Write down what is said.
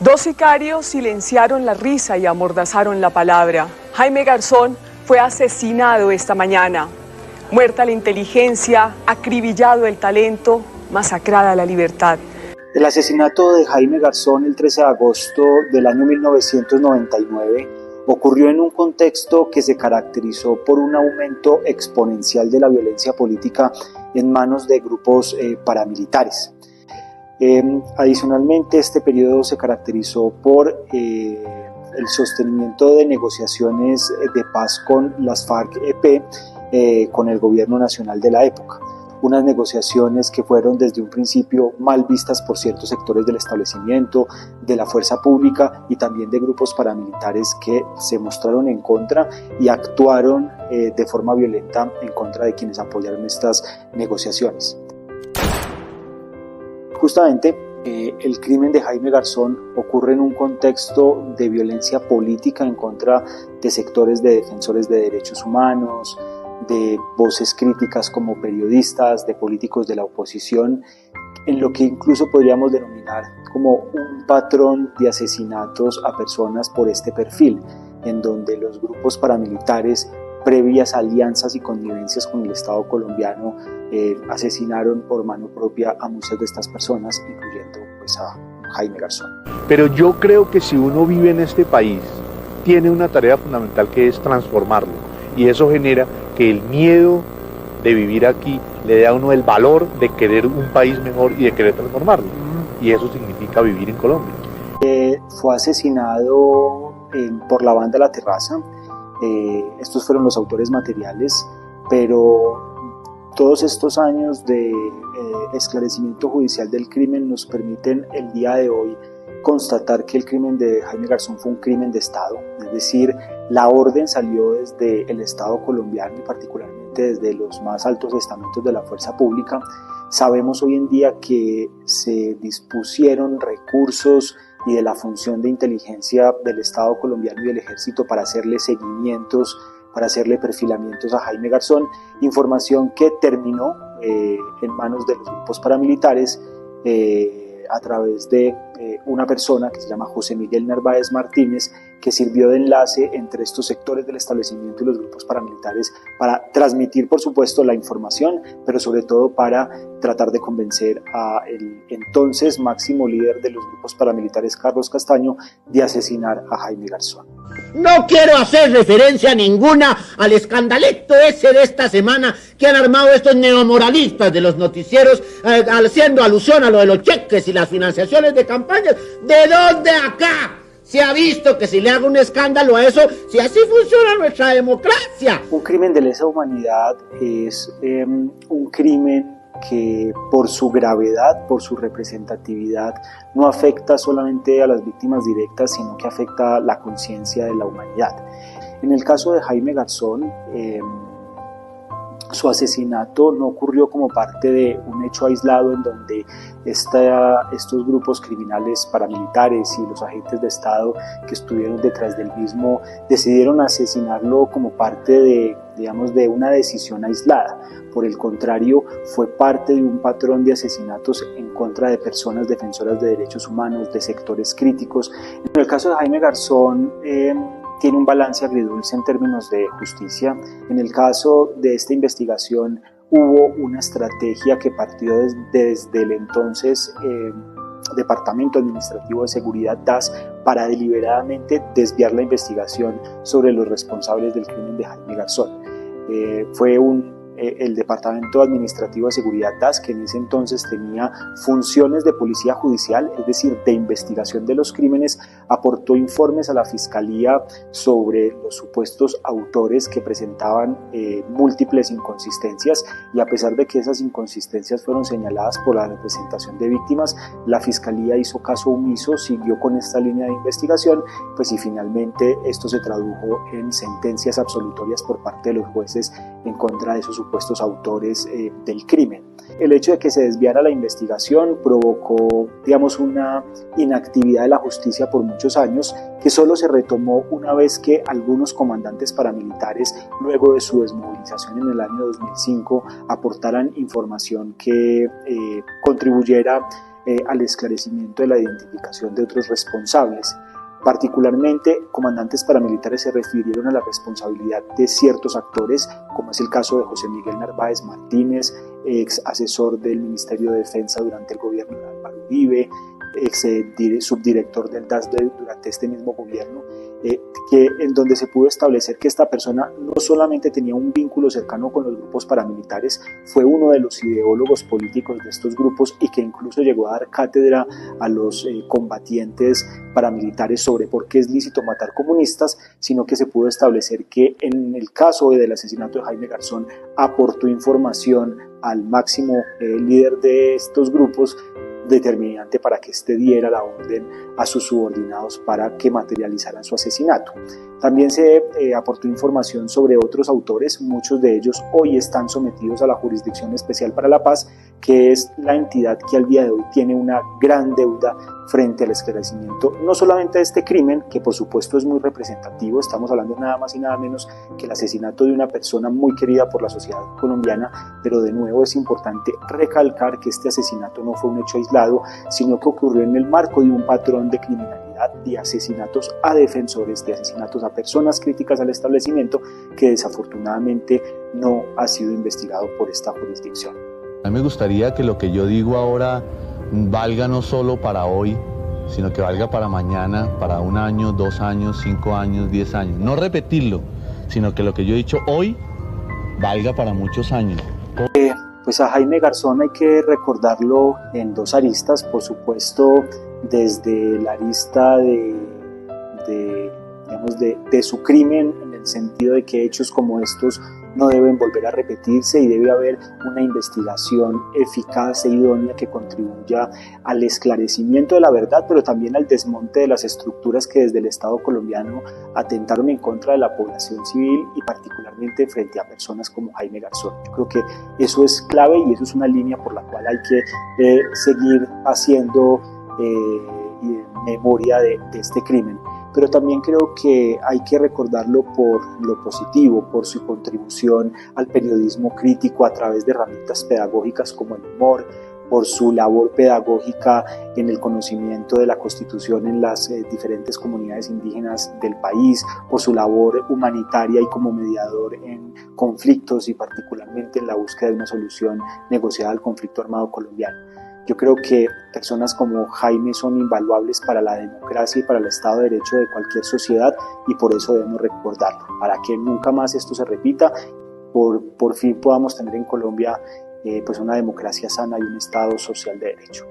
Dos sicarios silenciaron la risa y amordazaron la palabra. Jaime Garzón fue asesinado esta mañana. Muerta la inteligencia, acribillado el talento, masacrada la libertad. El asesinato de Jaime Garzón el 13 de agosto del año 1999 ocurrió en un contexto que se caracterizó por un aumento exponencial de la violencia política en manos de grupos paramilitares. Adicionalmente, este periodo se caracterizó por el sostenimiento de negociaciones de paz con las FARC-EP, con el gobierno nacional de la época. Unas negociaciones que fueron desde un principio mal vistas por ciertos sectores del establecimiento, de la fuerza pública y también de grupos paramilitares que se mostraron en contra y actuaron de forma violenta en contra de quienes apoyaron estas negociaciones. Justamente, el crimen de Jaime Garzón ocurre en un contexto de violencia política en contra de sectores de defensores de derechos humanos, de voces críticas como periodistas, de políticos de la oposición, en lo que incluso podríamos denominar como un patrón de asesinatos a personas por este perfil, en donde los grupos paramilitares, previas alianzas y connivencias con el Estado colombiano, asesinaron por mano propia a muchas de estas personas, incluyendo pues, a Jaime Garzón. Pero yo creo que si uno vive en este país, tiene una tarea fundamental que es transformarlo, y eso genera que el miedo de vivir aquí le dé a uno el valor de querer un país mejor y de querer transformarlo, y eso significa vivir en Colombia. Fue asesinado por la banda La Terraza. Estos fueron los autores materiales, pero todos estos años de esclarecimiento judicial del crimen nos permiten el día de hoy constatar que el crimen de Jaime Garzón fue un crimen de Estado, es decir, la orden salió desde el Estado colombiano y particularmente desde los más altos estamentos de la fuerza pública. Sabemos hoy en día que se dispusieron recursos y de la función de inteligencia del Estado colombiano y del Ejército para hacerle seguimientos, para hacerle perfilamientos a Jaime Garzón, información que terminó en manos de los grupos paramilitares a través de una persona que se llama José Miguel Narváez Martínez, que sirvió de enlace entre estos sectores del establecimiento y los grupos paramilitares para transmitir, por supuesto, la información, pero sobre todo para tratar de convencer al entonces máximo líder de los grupos paramilitares, Carlos Castaño, de asesinar a Jaime Garzón. No quiero hacer referencia ninguna al escandalito ese de esta semana que han armado estos neomoralistas de los noticieros, haciendo alusión a lo de los cheques y las financiaciones de campañas. ¿De dónde acá se ha visto que se le haga un escándalo a eso, si así funciona nuestra democracia? Un crimen de lesa humanidad es un crimen que por su gravedad, por su representatividad, no afecta solamente a las víctimas directas, sino que afecta la conciencia de la humanidad. En el caso de Jaime Garzón, su asesinato no ocurrió como parte de un hecho aislado en donde estos grupos criminales paramilitares y los agentes de Estado que estuvieron detrás del mismo decidieron asesinarlo como parte de una decisión aislada. Por el contrario, fue parte de un patrón de asesinatos en contra de personas defensoras de derechos humanos, de sectores críticos. En el caso de Jaime Garzón, tiene un balance agridulce en términos de justicia. En el caso de esta investigación hubo una estrategia que partió desde el entonces Departamento Administrativo de Seguridad DAS para deliberadamente desviar la investigación sobre los responsables del crimen de Jaime Garzón. Fue el Departamento Administrativo de Seguridad DAS, que en ese entonces tenía funciones de policía judicial, es decir, de investigación de los crímenes, aportó informes a la Fiscalía sobre los supuestos autores que presentaban múltiples inconsistencias, y a pesar de que esas inconsistencias fueron señaladas por la representación de víctimas, la Fiscalía hizo caso omiso, siguió con esta línea de investigación, y finalmente esto se tradujo en sentencias absolutorias por parte de los jueces en contra de esos supuestos autores del crimen. El hecho de que se desviara la investigación provocó, una inactividad de la justicia por muchos años, que solo se retomó una vez que algunos comandantes paramilitares, luego de su desmovilización en el año 2005, aportaran información que contribuyera al esclarecimiento de la identificación de otros responsables. Particularmente, comandantes paramilitares se refirieron a la responsabilidad de ciertos actores, como es el caso de José Miguel Narváez Martínez, ex asesor del Ministerio de Defensa durante el gobierno de Álvaro Uribe, ex subdirector del DAS durante este mismo gobierno, en donde se pudo establecer que esta persona no solamente tenía un vínculo cercano con los grupos paramilitares, fue uno de los ideólogos políticos de estos grupos y que incluso llegó a dar cátedra a los combatientes paramilitares sobre por qué es lícito matar comunistas, sino que se pudo establecer que en el caso del asesinato de Jaime Garzón aportó información al máximo líder de estos grupos, determinante para que éste diera la orden a sus subordinados para que materializaran su asesinato. También se aportó información sobre otros autores, muchos de ellos hoy están sometidos a la Jurisdicción Especial para la Paz, que es la entidad que al día de hoy tiene una gran deuda frente al esclarecimiento, no solamente de este crimen, que por supuesto es muy representativo, estamos hablando nada más y nada menos que el asesinato de una persona muy querida por la sociedad colombiana, pero de nuevo es importante recalcar que este asesinato no fue un hecho aislado, sino que ocurrió en el marco de un patrón de criminalidad, de asesinatos a defensores, de asesinatos a personas críticas al establecimiento, que desafortunadamente no ha sido investigado por esta jurisdicción. A mí me gustaría que lo que yo digo ahora valga no solo para hoy, sino que valga para mañana, para 1 año, 2 años, 5 años, 10 años. No repetirlo, sino que lo que yo he dicho hoy valga para muchos años. Pues a Jaime Garzón hay que recordarlo en 2 aristas, por supuesto desde la arista de su crimen, en el sentido de que hechos como estos no deben volver a repetirse y debe haber una investigación eficaz e idónea que contribuya al esclarecimiento de la verdad, pero también al desmonte de las estructuras que desde el Estado colombiano atentaron en contra de la población civil y particularmente frente a personas como Jaime Garzón. Yo creo que eso es clave y eso es una línea por la cual hay que seguir haciendo memoria de este crimen. Pero también creo que hay que recordarlo por lo positivo, por su contribución al periodismo crítico a través de herramientas pedagógicas como el humor, por su labor pedagógica en el conocimiento de la Constitución en las diferentes comunidades indígenas del país, por su labor humanitaria y como mediador en conflictos y particularmente en la búsqueda de una solución negociada al conflicto armado colombiano. Yo creo que personas como Jaime son invaluables para la democracia y para el Estado de Derecho de cualquier sociedad y por eso debemos recordarlo, para que nunca más esto se repita, por fin podamos tener en Colombia pues una democracia sana y un Estado social de derecho.